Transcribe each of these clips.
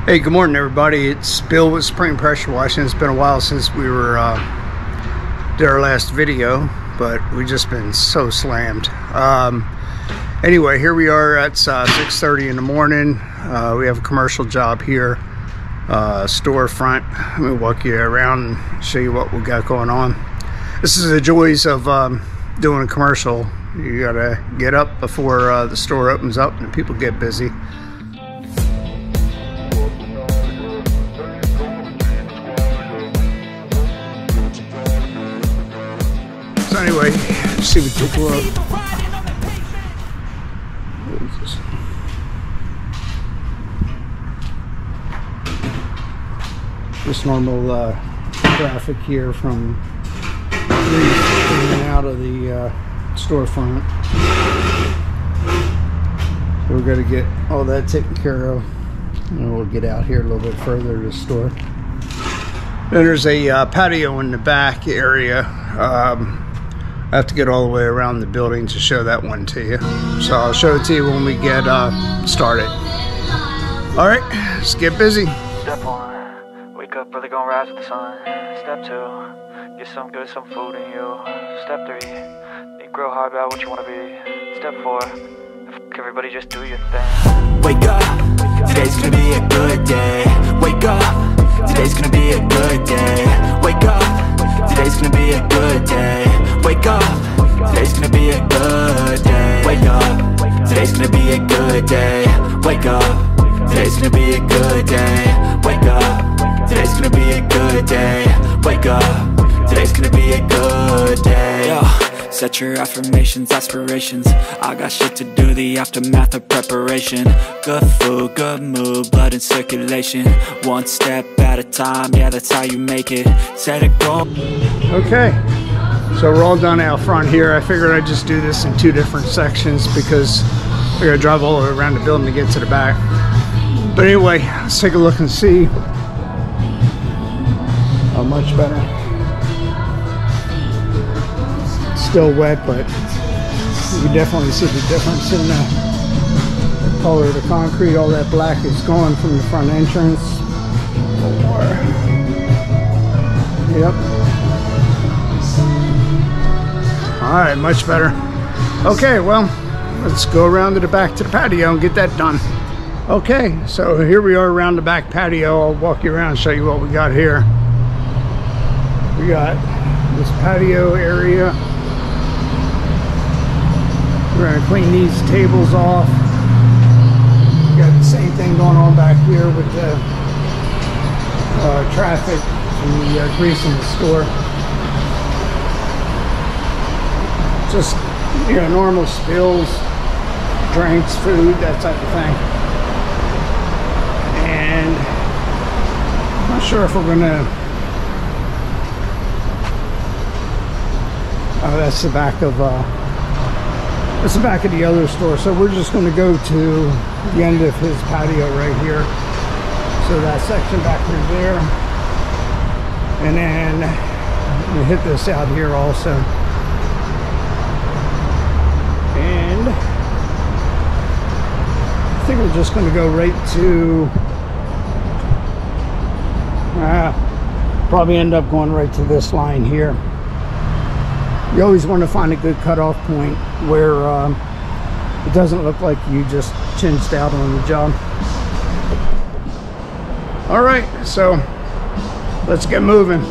Hey, good morning everybody. It's Bill with Spring Pressure Washing. It's been a while since we were did our last video, but we've just been so slammed. Anyway, here we are at 6:30 in the morning. We have a commercial job here, storefront. Let me walk you around and show you what we got going on. This is the joys of doing a commercial. You gotta get up before the store opens up and people get busy. So anyway, let's see what took a look. Just normal traffic here from in and out of the storefront. So we're going to get all that taken care of. And we'll get out here a little bit further to the store. Then there's a patio in the back area. I have to get all the way around the building to show that one to you. So I'll show it to you when we get started. All right, let's get busy. Step 1, wake up early, gonna rise with the sun. Step 2, get some good, some food in you. Step 3, think real hard about what you wanna be. Step 4, everybody just do your thing. Wake up, today's gonna be a good day. Wake up, today's gonna be a good day. Wake up, today's gonna be a good day. Wake up, today's gonna be a good day. Wake up, today's gonna be a good day. Wake up, today's gonna be a good day. Wake up, today's gonna be a good day. Wake up, today's gonna be a good day. Yo, set your affirmations, aspirations. I got shit to do, the aftermath of preparation. Good food, good mood, blood in circulation. One step at a time, yeah, that's how you make it. Set a goal. Okay, so we're all done out front here. I figured I'd just do this in two different sections because I gotta drive all the way around the building to get to the back. But anyway, let's take a look and see how much better. Still wet, but you can definitely see the difference in the color of the concrete. All that black is gone from the front entrance. Yep. All right, much better. Okay, well, let's go around to the back to the patio and get that done. Okay, so here we are around the back patio. I'll walk you around and show you what we got here. We got this patio area. We're gonna clean these tables off. We got the same thing going on back here with the traffic and the grease in the store. Just, you know, normal spills, drinks, food, that type of thing. And I'm not sure if we're gonna, oh, that's the back of it's the back of the other store. So we're just going to go to the end of his patio right here. So that section back through there, and then we hit this out here also. And I think we're just going to go right to probably end up going right to this line here. You always want to find a good cutoff point where it doesn't look like you just chinched out on the job. All right, so let's get moving.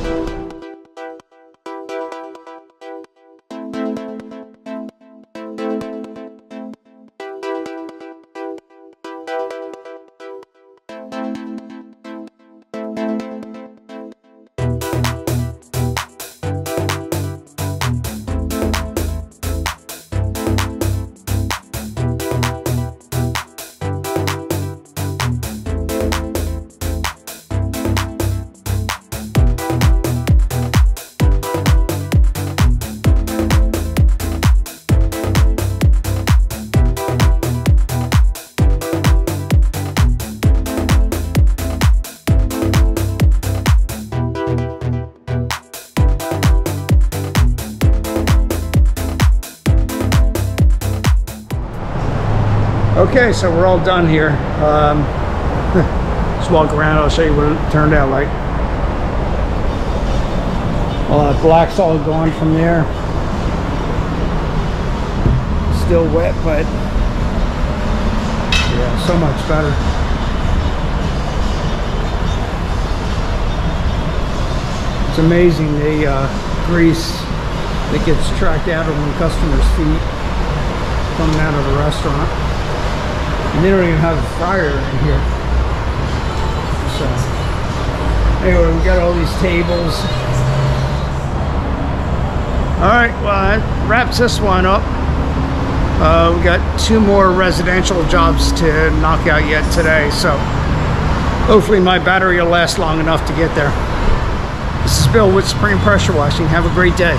Okay, so we're all done here. Let's walk around. I'll show you what it turned out like. Well, that black's all gone from there. Still wet, but yeah, so much better. It's amazing the grease that gets tracked out on the customer's feet coming out of the restaurant. And they don't even have a fryer in here. So anyway, we got all these tables. Alright, well that wraps this one up. We got 2 more residential jobs to knock out yet today, so hopefully my battery will last long enough to get there. This is Bill with Spring Pressure Washing. Have a great day.